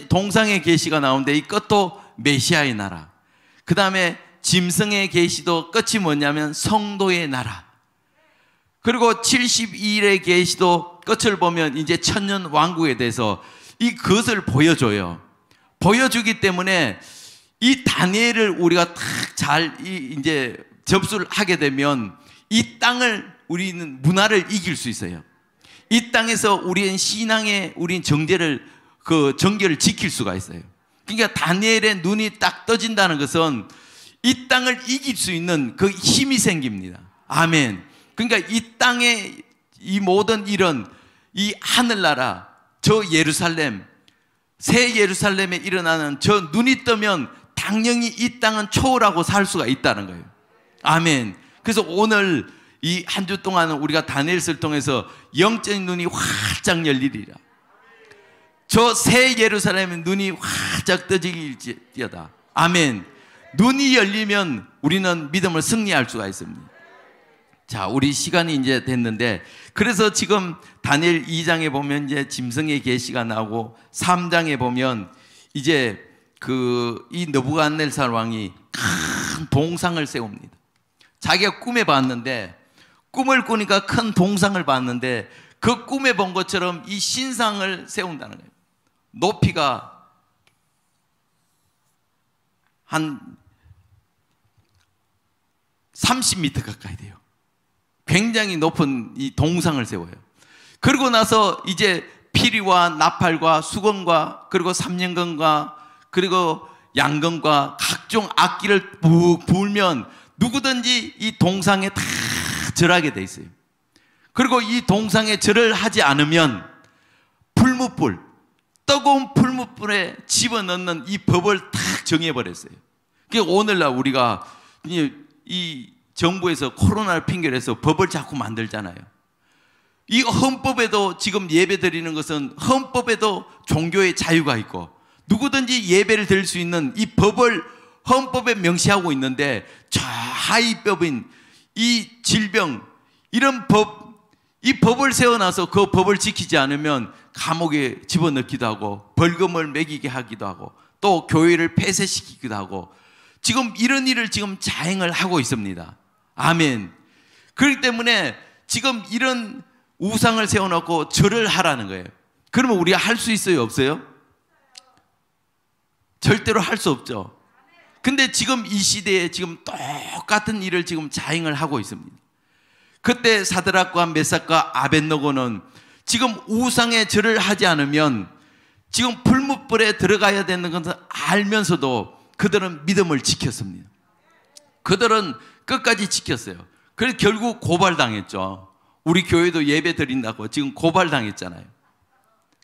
동상의 계시가 나오는데 이 끝도 메시아의 나라. 그 다음에 짐승의 계시도 끝이 뭐냐면 성도의 나라. 그리고 72일의 계시도 끝을 보면 이제 천년 왕국에 대해서 이 것을 보여줘요. 보여주기 때문에 이 다니엘을 우리가 딱 잘 이제 접수를 하게 되면 이 땅을, 우리는 문화를 이길 수 있어요. 이 땅에서 우리는 신앙의, 우리는 정제를, 그 정결을 지킬 수가 있어요. 그러니까 다니엘의 눈이 딱 떠진다는 것은 이 땅을 이길 수 있는 그 힘이 생깁니다. 아멘. 그러니까 이 땅에 이 모든 일은 이 하늘나라, 저 예루살렘, 새 예루살렘에 일어나는 저 눈이 뜨면 당연히 이 땅은 초월하고 살 수가 있다는 거예요. 아멘. 그래서 오늘 이 한 주 동안은 우리가 다니엘서를 통해서 영적인 눈이 활짝 열리리라. 저 새 예루살렘의 눈이 활짝 떠지기지어다. 아멘. 눈이 열리면 우리는 믿음을 승리할 수가 있습니다. 자, 우리 시간이 이제 됐는데, 그래서 지금 다니엘 2장에 보면 이제 짐승의 계시가 나오고, 3장에 보면 이제 이 느부갓네살 왕이 큰 동상을 세웁니다. 자기가 꿈에 봤는데, 꿈을 꾸니까 큰 동상을 봤는데 그 꿈에 본 것처럼 이 신상을 세운다는 거예요. 높이가 한 30m 가까이 돼요. 굉장히 높은 이 동상을 세워요. 그러고 나서 이제 피리와 나팔과 수건과 그리고 삼년건과 그리고 양건과 각종 악기를 푹 불면 누구든지 이 동상에 다 절하게 돼 있어요. 그리고 이 동상에 절을 하지 않으면 풀무불, 뜨거운 풀무불에 집어넣는 이 법을 탁 정해버렸어요. 그러니까 오늘날 우리가 이 정부에서 코로나를 핑계로 해서 법을 자꾸 만들잖아요. 이 헌법에도 지금 예배 드리는 것은 헌법에도 종교의 자유가 있고 누구든지 예배를 드릴 수 있는 이 법을 헌법에 명시하고 있는데, 저 하위법인 이 질병, 이런 법, 이 법을 세워놔서 그 법을 지키지 않으면 감옥에 집어넣기도 하고 벌금을 매기게 하기도 하고 또 교회를 폐쇄시키기도 하고 지금 이런 일을 지금 자행을 하고 있습니다. 아멘. 그렇기 때문에 지금 이런 우상을 세워놓고 절을 하라는 거예요. 그러면 우리가 할 수 있어요? 없어요? 절대로 할 수 없죠. 근데 지금 이 시대에 지금 똑같은 일을 지금 자행을 하고 있습니다. 그때 사드락과 메삭과 아벳느고는 지금 우상의 절을 하지 않으면 지금 불못불에 들어가야 되는 것을 알면서도 그들은 믿음을 지켰습니다. 그들은 끝까지 지켰어요. 그래서 결국 고발당했죠. 우리 교회도 예배 드린다고 지금 고발당했잖아요.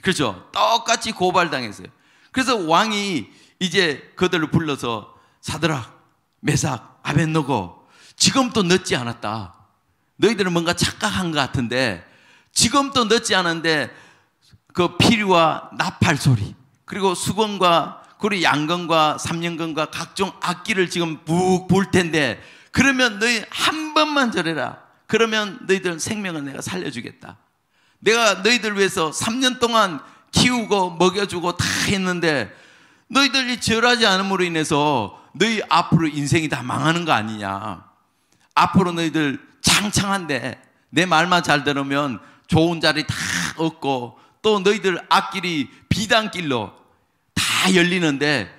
그렇죠? 똑같이 고발당했어요. 그래서 왕이 이제 그들을 불러서 사드락, 메삭, 아벳느고 지금도 늦지 않았다. 너희들은 뭔가 착각한 것 같은데 지금도 늦지 않은데 그 피리와 나팔 소리 그리고 수건과 그리고 양건과 삼년건과 각종 악기를 지금 푹 불 텐데 그러면 너희 한 번만 절해라. 그러면 너희들 생명을 내가 살려주겠다. 내가 너희들 위해서 3년 동안 키우고 먹여주고 다 했는데 너희들이 절하지 않음으로 인해서 너희 앞으로 인생이 다 망하는 거 아니냐. 앞으로 너희들 창창한데 내 말만 잘 들으면 좋은 자리 다 얻고 또 너희들 앞길이 비단길로 다 열리는데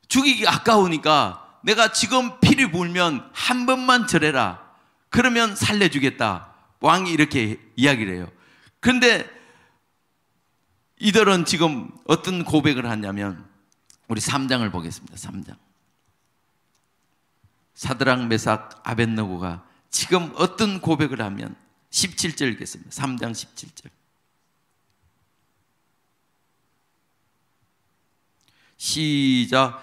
죽이기 아까우니까 내가 지금 피를 불면 한 번만 절해라. 그러면 살려주겠다. 왕이 이렇게 이야기를 해요. 그런데 이들은 지금 어떤 고백을 하냐면 우리 3장을 보겠습니다. 3장. 사드락, 메삭, 아벳느고가 지금 어떤 고백을 하면 17절 읽겠습니다. 3장 17절. 시작.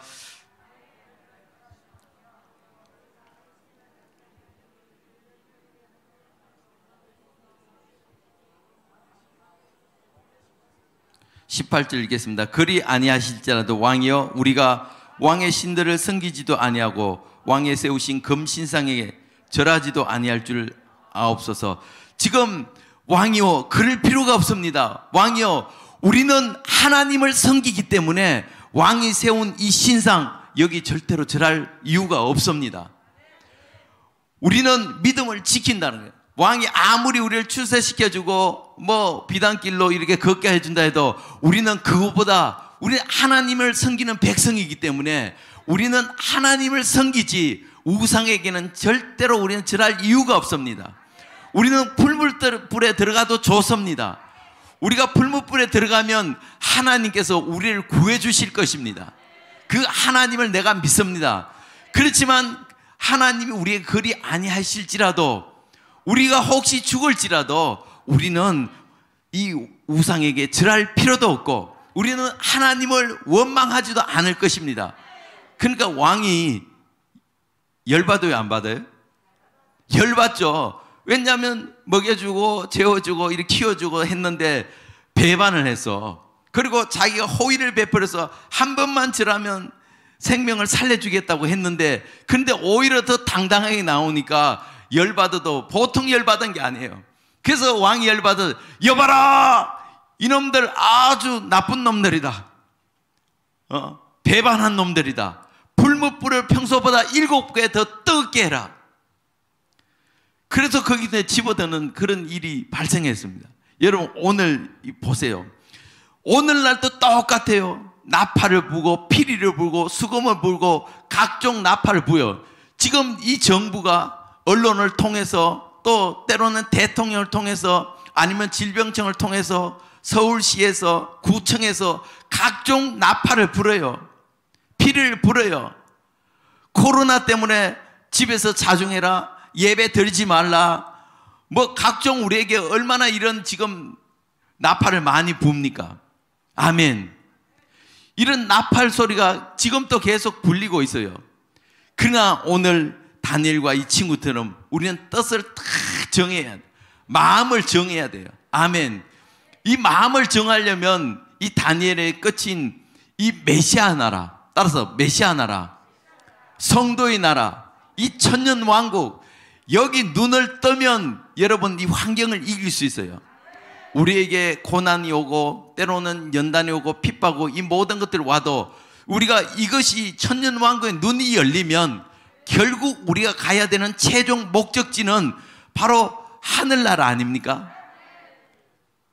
(18절) 읽겠습니다. 그리 아니하실지라도 왕이여 우리가 왕의 신들을 섬기지도 아니하고 왕의 세우신 금신상에게 절하지도 아니할 줄 아옵소서. 지금 왕이여 그럴 필요가 없습니다. 왕이여 우리는 하나님을 섬기기 때문에 왕이 세운 이 신상 여기 절대로 절할 이유가 없습니다. 우리는 믿음을 지킨다는 거예요. 왕이 아무리 우리를 출세시켜주고 뭐 비단길로 이렇게 걷게 해준다 해도 우리는 그것보다 우리는 하나님을 섬기는 백성이기 때문에 우리는 하나님을 섬기지 우상에게는 절대로 우리는 절할 이유가 없습니다. 우리는 불못불에 들어가도 좋습니다. 우리가 불못불에 들어가면 하나님께서 우리를 구해주실 것입니다. 그 하나님을 내가 믿습니다. 그렇지만 하나님이 우리의 그리 아니하실지라도 우리가 혹시 죽을지라도 우리는 이 우상에게 절할 필요도 없고 우리는 하나님을 원망하지도 않을 것입니다. 그러니까 왕이 열받아요, 안 받아요? 열받죠. 왜냐하면 먹여주고 재워주고 이렇게 키워주고 했는데 배반을 했어. 그리고 자기가 호의를 베풀어서 한 번만 절하면 생명을 살려주겠다고 했는데 근데 오히려 더 당당하게 나오니까 열받아도 보통 열받은 게 아니에요. 그래서 왕이 열받아 여봐라 이놈들 아주 나쁜 놈들이다. 배반한 놈들이다. 불못불을 평소보다 7배 더 뜨겁게 해라. 그래서 거기에 집어드는 그런 일이 발생했습니다. 여러분 오늘 보세요. 오늘날도 똑같아요. 나팔을 불고 피리를 불고 수금을 불고 각종 나팔을 불어요. 지금 이 정부가 언론을 통해서 또 때로는 대통령을 통해서 아니면 질병청을 통해서 서울시에서 구청에서 각종 나팔을 불어요. 피를 불어요. 코로나 때문에 집에서 자중해라. 예배 드리지 말라. 뭐 각종 우리에게 얼마나 이런 지금 나팔을 많이 붑니까? 아멘. 이런 나팔 소리가 지금도 계속 불리고 있어요. 그러나 오늘 다니엘과 이 친구들은 우리는 뜻을 딱 정해야 돼. 마음을 정해야 돼요. 아멘. 이 마음을 정하려면 이 다니엘의 끝인 이 메시아 나라, 따라서 메시아 나라, 성도의 나라, 이 천년 왕국, 여기 눈을 뜨면 여러분 이 환경을 이길 수 있어요. 우리에게 고난이 오고 때로는 연단이 오고 핍박하고 이 모든 것들이 와도 우리가 이것이 천년왕국의 눈이 열리면 결국 우리가 가야 되는 최종 목적지는 바로 하늘나라 아닙니까?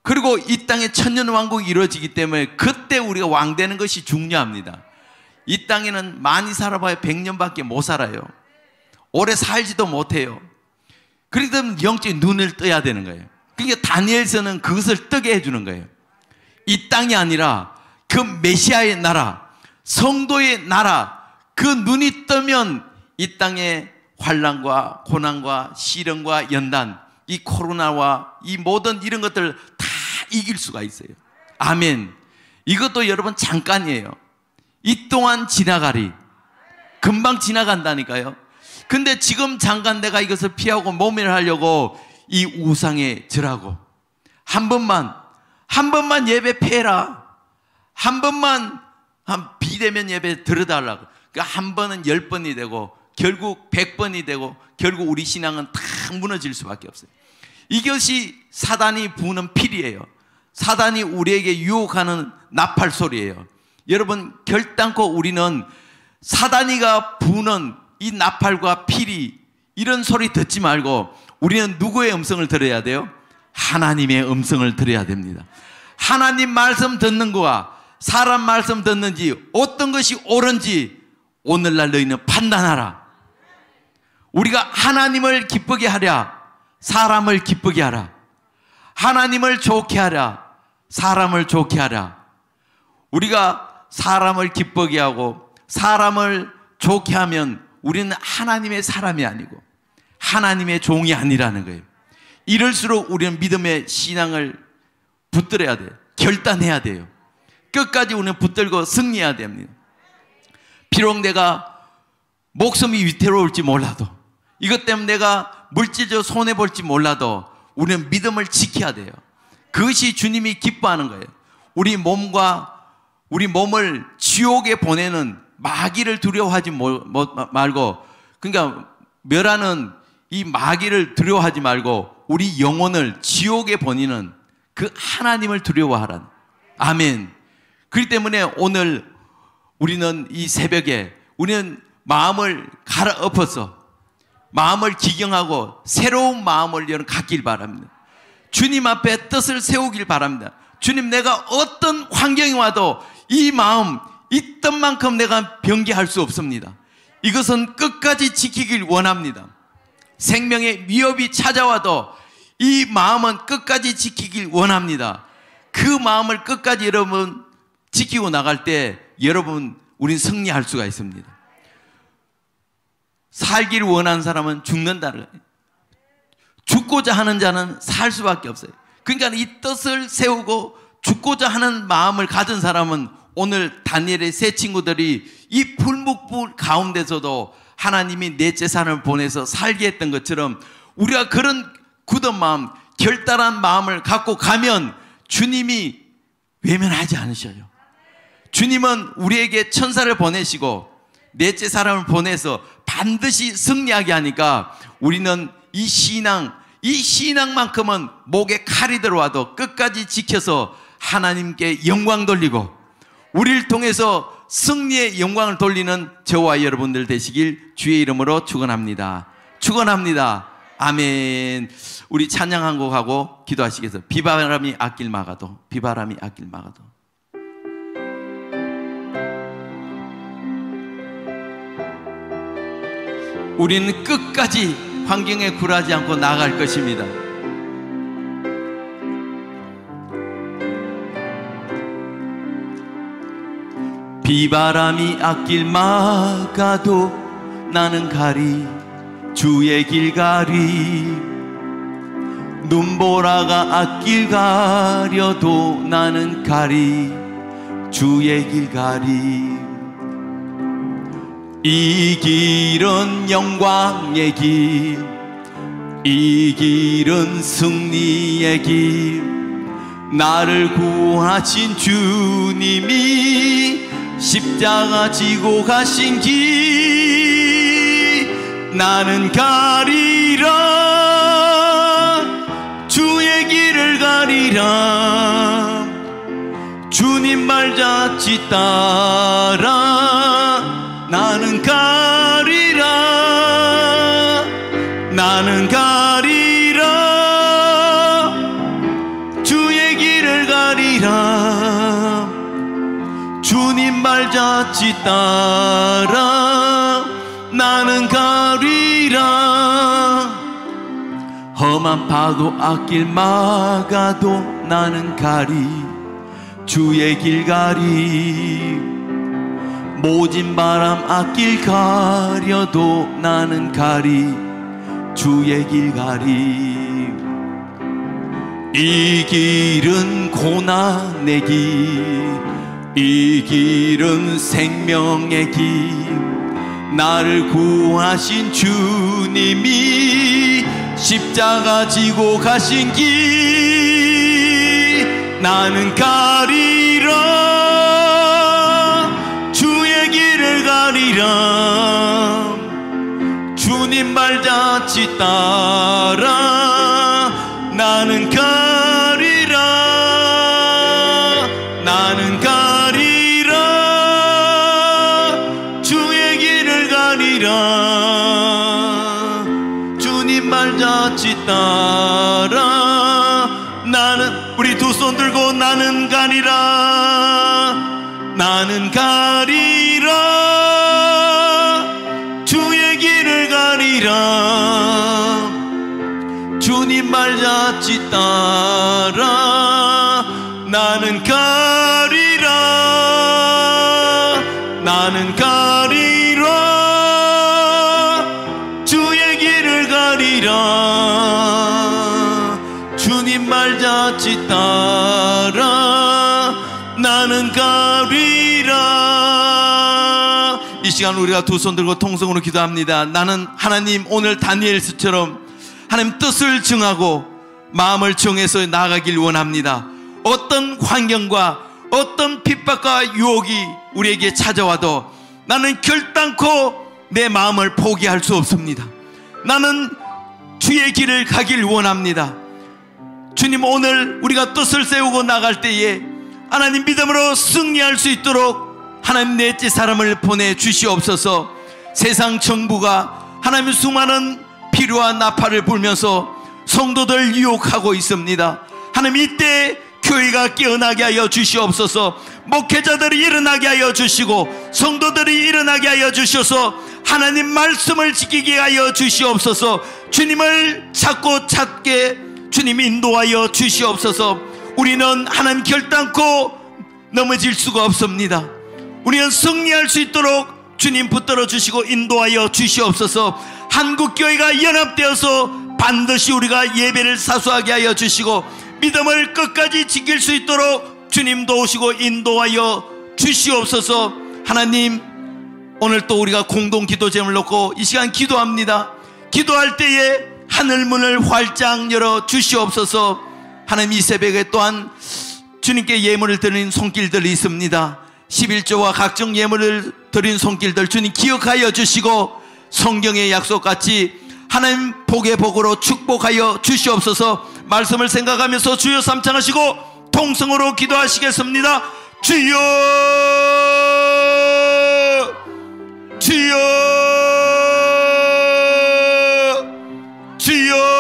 그리고 이 땅에 천년왕국이 이루어지기 때문에 그때 우리가 왕 되는 것이 중요합니다. 이 땅에는 많이 살아봐야 100년밖에 못 살아요. 오래 살지도 못해요. 그렇기 때문에 영적인 눈을 떠야 되는 거예요. 그러니까 다니엘서는 그것을 뜨게 해주는 거예요. 이 땅이 아니라 그 메시아의 나라, 성도의 나라, 그 눈이 뜨면 이 땅의 환난과 고난과 시련과 연단, 이 코로나와 이 모든 이런 것들 다 이길 수가 있어요. 아멘. 이것도 여러분 잠깐이에요. 이 동안 지나가리. 금방 지나간다니까요. 근데 지금 잠깐 내가 이것을 피하고 모면하려고 이 우상에 절하고 한 번만 예배 패라. 한 번만 비대면 예배 들어달라고. 그러니까 한 번은 10번이 되고 결국 100번이 되고 결국 우리 신앙은 다 무너질 수밖에 없어요. 이것이 사단이 부는 필이에요. 사단이 우리에게 유혹하는 나팔 소리예요. 여러분 결단코 우리는 사단이가 부는 이 나팔과 피리 이런 소리 듣지 말고 우리는 누구의 음성을 들어야 돼요? 하나님의 음성을 들어야 됩니다. 하나님 말씀 듣는 거와 사람 말씀 듣는지 어떤 것이 옳은지 오늘날 너희는 판단하라. 우리가 하나님을 기쁘게 하랴 사람을 기쁘게 하라. 하나님을 좋게 하랴 사람을 좋게 하라. 우리가 사람을 기쁘게 하고 사람을 좋게 하면 우리는 하나님의 사람이 아니고 하나님의 종이 아니라는 거예요. 이럴수록 우리는 믿음의 신앙을 붙들어야 돼요. 결단해야 돼요. 끝까지 우리는 붙들고 승리해야 됩니다. 비록 내가 목숨이 위태로울지 몰라도 이것 때문에 내가 물질적으로 손해볼지 몰라도 우리는 믿음을 지켜야 돼요. 그것이 주님이 기뻐하는 거예요. 우리 몸을 지옥에 보내는 마귀를 두려워하지 말고, 그러니까 멸하는 이 마귀를 두려워하지 말고 우리 영혼을 지옥에 보내는 그 하나님을 두려워하라는. 아멘. 그렇기 때문에 오늘 우리는 이 새벽에 우리는 마음을 갈아엎어서 마음을 기경하고 새로운 마음을 갖길 바랍니다. 주님 앞에 뜻을 세우길 바랍니다. 주님, 내가 어떤 환경이 와도 이 마음, 이 뜻만큼 내가 변개할 수 없습니다. 이것은 끝까지 지키길 원합니다. 생명의 위협이 찾아와도 이 마음은 끝까지 지키길 원합니다. 그 마음을 끝까지 여러분 지키고 나갈 때 여러분 우린 승리할 수가 있습니다. 살기를 원하는 사람은 죽는다는 거예요. 죽고자 하는 자는 살 수밖에 없어요. 그러니까 이 뜻을 세우고 죽고자 하는 마음을 가진 사람은 오늘 다니엘의 세 친구들이 이 불묵불 가운데서도 하나님이 넷째 산을 보내서 살게 했던 것처럼 우리가 그런 굳은 마음, 결단한 마음을 갖고 가면 주님이 외면하지 않으셔요. 주님은 우리에게 천사를 보내시고 넷째 사람을 보내서 반드시 승리하게 하니까 우리는 이 신앙만큼은 목에 칼이 들어와도 끝까지 지켜서 하나님께 영광 돌리고 우리를 통해서 승리의 영광을 돌리는 저와 여러분들 되시길 주의 이름으로 축원합니다. 축원합니다. 아멘. 우리 찬양 한 곡 하고 기도하시겠어요? 비바람이 앞길 막아도, 비바람이 앞길 막아도. 우리는 끝까지 환경에 굴하지 않고 나아갈 것입니다. 비바람이 앞길 막아도 나는 가리 주의 길 가리. 눈보라가 앞길 가려도 나는 가리 주의 길 가리. 이 길은 영광의 길, 이 길은 승리의 길. 나를 구하신 주님이 십자가 지고 가신 길. 나는 가리라. 주의 길을 가리라. 주님 발자취 따라 나는 가리라. 나는 가리라. 주의 길을 가리라. 주님 발자취 따라 나는 가리라. 험한 파도 앞길 막아도 나는 가리. 주의 길 가리. 모진 바람 앞길 가려도 나는 가리. 주의 길 가리. 이 길은 고난의 길, 이 길은 생명의 길. 나를 구하신 주님이 십자가 지고 가신 길. 나는 가리라. 주의 길을 가리라. 주님 발자취 따라 나는 가리라. 나는 가리라. 주의 길을 가리라. 주님 발자취 따라 나는, 우리 두 손 들고 나는 가리라. 나는 가리라. 주의 길을 가리라. 주님 발자취 따라 나는 가리라. 나는 가리라. 주의 길을 가리라. 주님 발자취 따라 나는 가리라. 이 시간 우리가 두 손 들고 통성으로 기도합니다. 나는 하나님, 오늘 다니엘서처럼 하나님 뜻을 정하고 마음을 정해서 나아가길 원합니다. 어떤 환경과 어떤 핍박과 유혹이 우리에게 찾아와도 나는 결단코 내 마음을 포기할 수 없습니다. 나는 주의 길을 가길 원합니다. 주님, 오늘 우리가 뜻을 세우고 나갈 때에 하나님 믿음으로 승리할 수 있도록 하나님 넷째 사람을 보내주시옵소서. 세상 정부가 하나님 수많은 피로와 나팔을 불면서 성도들 유혹하고 있습니다. 하나님, 이때 교회가 깨어나게 하여 주시옵소서. 목회자들이 일어나게 하여 주시고 성도들이 일어나게 하여 주셔서 하나님 말씀을 지키게 하여 주시옵소서. 주님을 찾고 찾게 주님 인도하여 주시옵소서. 우리는 하나님 결단코 넘어질 수가 없습니다. 우리는 승리할 수 있도록 주님 붙들어 주시고 인도하여 주시옵소서. 한국교회가 연합되어서 반드시 우리가 예배를 사수하게 하여 주시고 믿음을 끝까지 지킬 수 있도록 주님 도우시고 인도하여 주시옵소서. 하나님, 오늘 또 우리가 공동 기도 제목을 놓고 이 시간 기도합니다. 기도할 때에 하늘문을 활짝 열어 주시옵소서. 하나님, 이 새벽에 또한 주님께 예물을 드리는 손길들이 있습니다. 11조와 각종 예물을 드린 손길들 주님 기억하여 주시고 성경의 약속같이 하나님 복의 복으로 축복하여 주시옵소서. 말씀을 생각하면서 주여 삼창하시고 통성으로 기도하시겠습니다. 주여, 주여, 주여.